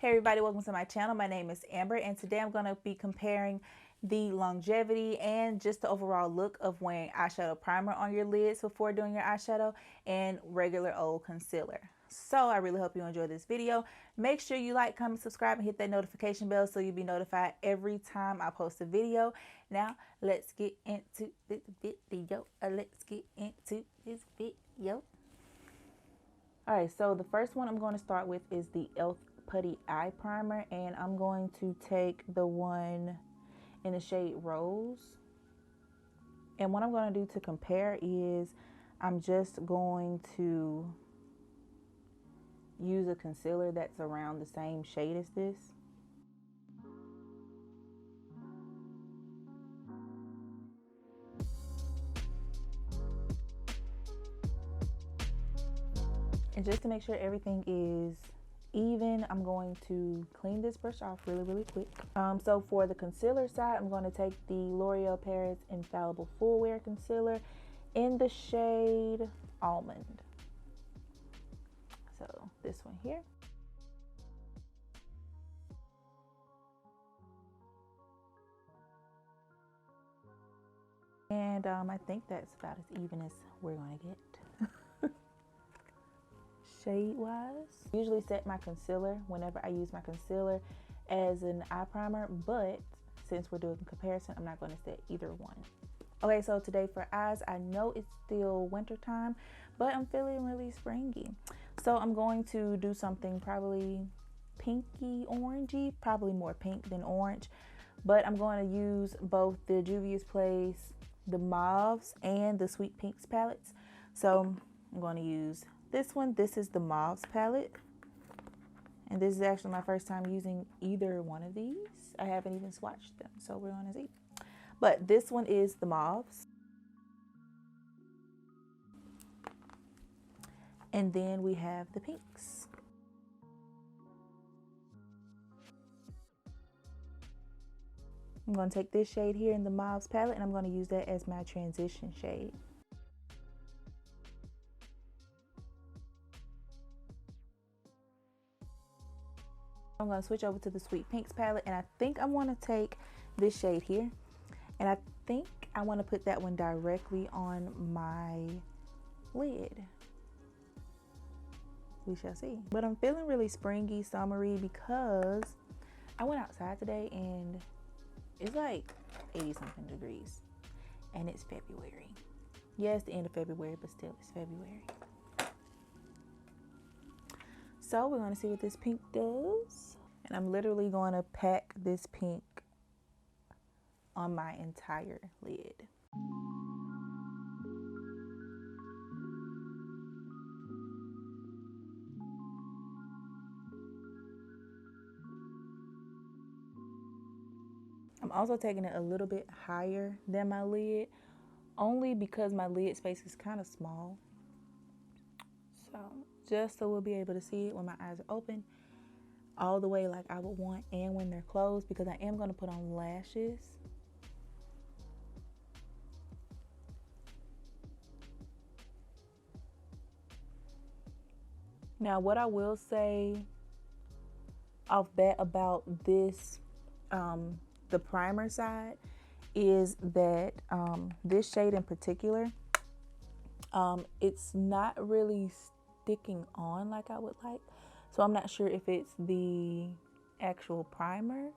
Hey everybody, welcome to my channel. My name is Amber and today I'm going to be comparing the longevity and just the overall look of wearing eyeshadow primer on your lids before doing your eyeshadow and regular old concealer. So I really hope you enjoy this video. Make sure you like, comment, subscribe, and hit that notification bell so you'll be notified every time I post a video. Now let's get into this video. Alright, so the first one I'm going to start with is the E.l.f. Putty Eye Primer, and I'm going to take the one in the shade Rose. And what I'm going to do to compare is I'm just going to use a concealer that's around the same shade as this. And just to make sure everything is even, I'm going to clean this brush off really quick. So for the concealer side, I'm going to take the L'Oreal Paris Infallible Full Wear Concealer in the shade Almond. So this one here. And I think that's about as even as we're going to get. Shade wise, I usually set my concealer whenever I use my concealer as an eye primer, but since we're doing a comparison, I'm not going to set either one. Okay, so today for eyes, I know it's still winter time, but I'm feeling really springy, so I'm going to do something probably pinky orangey, probably more pink than orange, but I'm going to use both the Juvia's Place, the Mauves, and the Sweet Pinks palettes. So I'm going to use this one. This is the Mauves palette, and this is actually my first time using either one of these. I haven't even swatched them, so we're gonna see. But this one is the Mauves, and then we have the pinks. I'm going to take this shade here in the Mauves palette, and I'm going to use that as my transition shade. I'm going to switch over to the Sweet Pinks palette, and I think I want to take this shade here, and I think I want to put that one directly on my lid. We shall see. But I'm feeling really springy, summery, because I went outside today and it's like 80 something degrees, and it's February. Yeah, it's the end of February, but still it's February. So we're going to see what this pink does. And I'm literally going to pack this pink on my entire lid. I'm also taking it a little bit higher than my lid, only because my lid space is kind of small. So just so we'll be able to see it when my eyes are open all the way like I would want, and when they're closed, because I am going to put on lashes. Now what I will say off bat about this, the primer side, is that this shade in particular, it's not really sticking on like I would like. So I'm not sure if it's the actual primer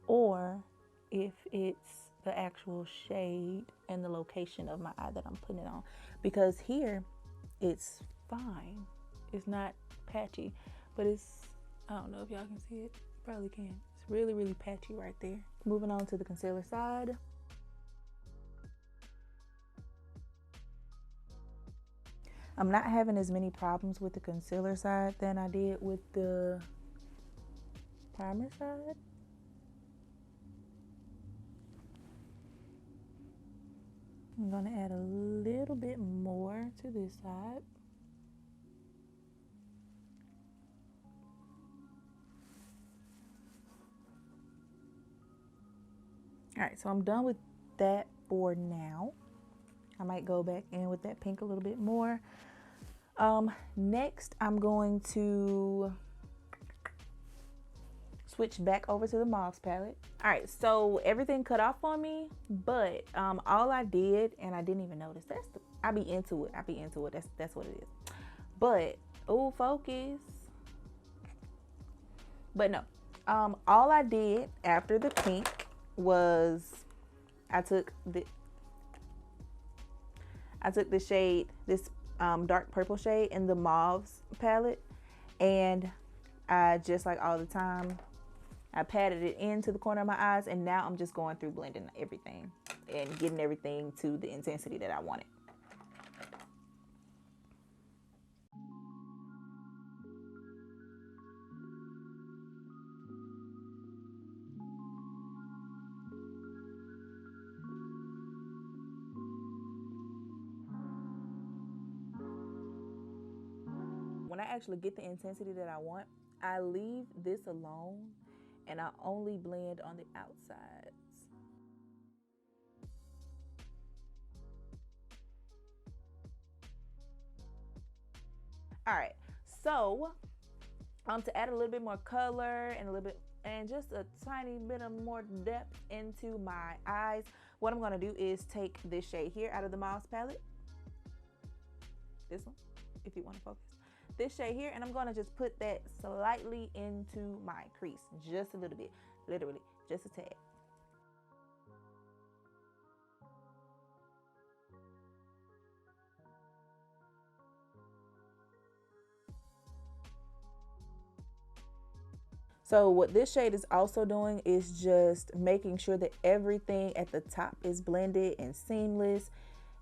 or if it's the actual shade and the location of my eye that I'm putting it on, because here it's fine. It's not patchy, but it's, I don't know if y'all can see it. Probably can. It's really patchy right there. Moving on to the concealer side. I'm not having as many problems with the concealer side than I did with the primer side. I'm going to add a little bit more to this side. Alright, so I'm done with that for now. I might go back in with that pink a little bit more. Next, I'm going to switch back over to the Mauves palette. All right, so everything cut off on me, but all I did, and I didn't even notice, I be into it. That's what it is. But, oh, focus. But no, all I did after the pink was I took the shade, this dark purple shade in the Mauves palette, and I, just like all the time, I patted it into the corner of my eyes, and now I'm just going through blending everything and getting everything to the intensity that I wanted. When I actually get the intensity that I want, I leave this alone and I only blend on the outsides. All right, so to add a little bit more color and just a tiny bit of more depth into my eyes, what I'm gonna do is take this shade here out of the Mauves palette. This one, if you want to focus. This shade here, and I'm gonna just put that slightly into my crease, just a little bit, literally just a tad. So what this shade is also doing is just making sure that everything at the top is blended and seamless,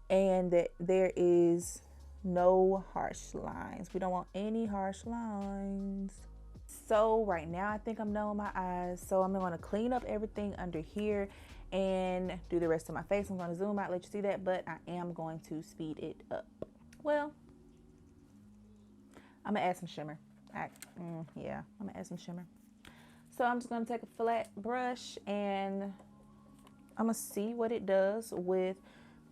and that there is no harsh lines. We don't want any harsh lines. So right now I think I'm done with my eyes. So I'm going to clean up everything under here and do the rest of my face. I'm going to zoom out, let you see that, but I am going to speed it up. Well, I'm going to add some shimmer. Yeah, I'm going to add some shimmer. So I'm just going to take a flat brush and I'm going to see what it does with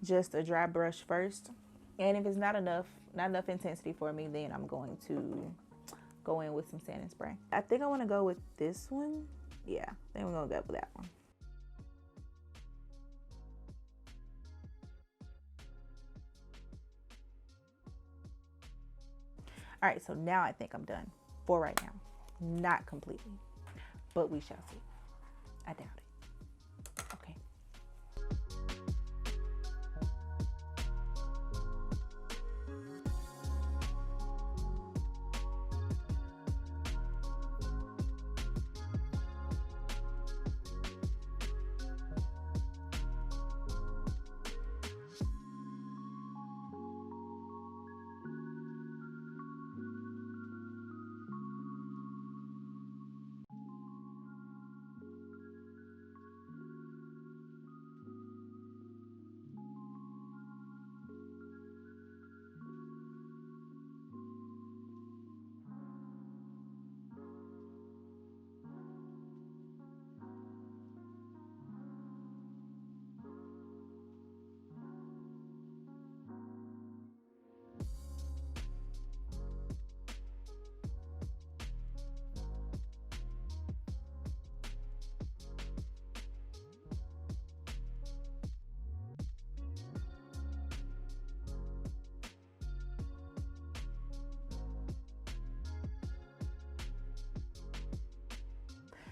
just a dry brush first. And if it's not enough intensity for me, then I'm going to go in with some sanding spray. I think I want to go with this one. Yeah, I think we're going to go with that one. All right, so now I think I'm done for right now. Not completely, but we shall see. I doubt it. Okay.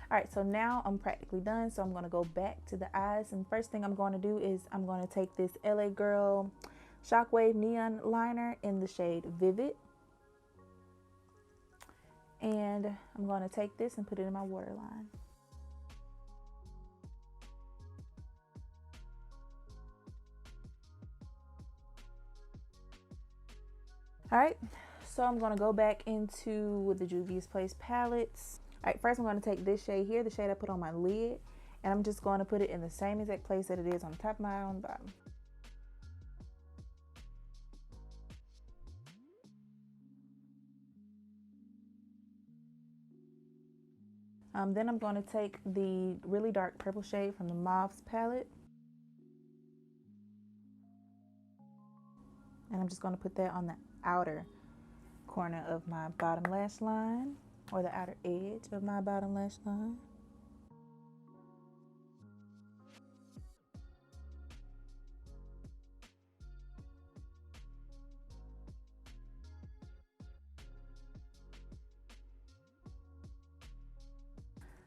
All right, so now I'm practically done. So I'm gonna go back to the eyes. And first thing I'm gonna do is I'm gonna take this LA Girl Shockwave Neon Liner in the shade Vivid. And I'm gonna take this and put it in my waterline. All right, so I'm gonna go back into the Juvia's Place palettes. All right, first I'm going to take this shade here, the shade I put on my lid, and I'm just going to put it in the same exact place that it is on the top of my eye on the bottom. Then I'm going to take the really dark purple shade from the Mauves palette, and I'm just going to put that on the outer corner of my bottom lash line. or the outer edge of my bottom lash line.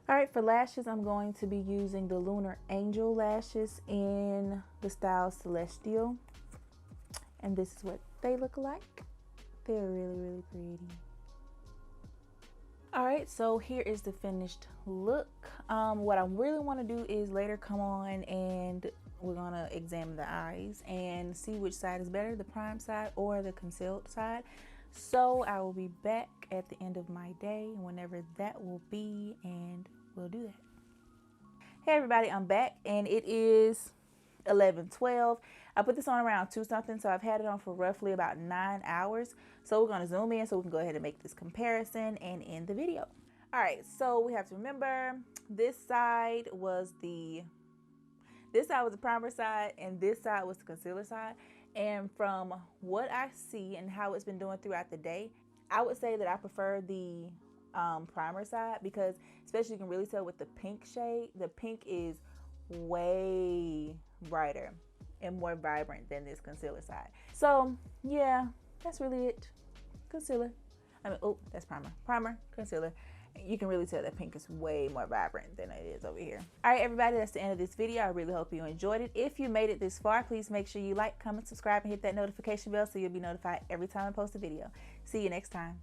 All right, for lashes, I'm going to be using the Lunar Angel lashes in the style Celestial. And this is what they look like. They're really, really pretty. All right, so here is the finished look. What I really want to do is later come on and we're gonna examine the eyes and see which side is better, the prime side or the concealed side. So I will be back at the end of my day, whenever that will be, and we'll do that. Hey everybody, I'm back and it is 11:12. I put this on around 2 something, so I've had it on for roughly about 9 hours. So we're going to zoom in so we can go ahead and make this comparison and end the video. All right, so we have to remember this side was the primer side and this side was the concealer side. And from what I see and how it's been doing throughout the day, I would say that I prefer the primer side, because especially you can really tell with the pink shade. The pink is way brighter and more vibrant than this concealer side. So yeah, that's really it. Concealer, oh, that's primer, concealer. You can really tell that pink is way more vibrant than it is over here. All right, everybody, that's the end of this video. I really hope you enjoyed it. If you made it this far, please make sure you like, comment, subscribe, and hit that notification bell so you'll be notified every time I post a video. See you next time.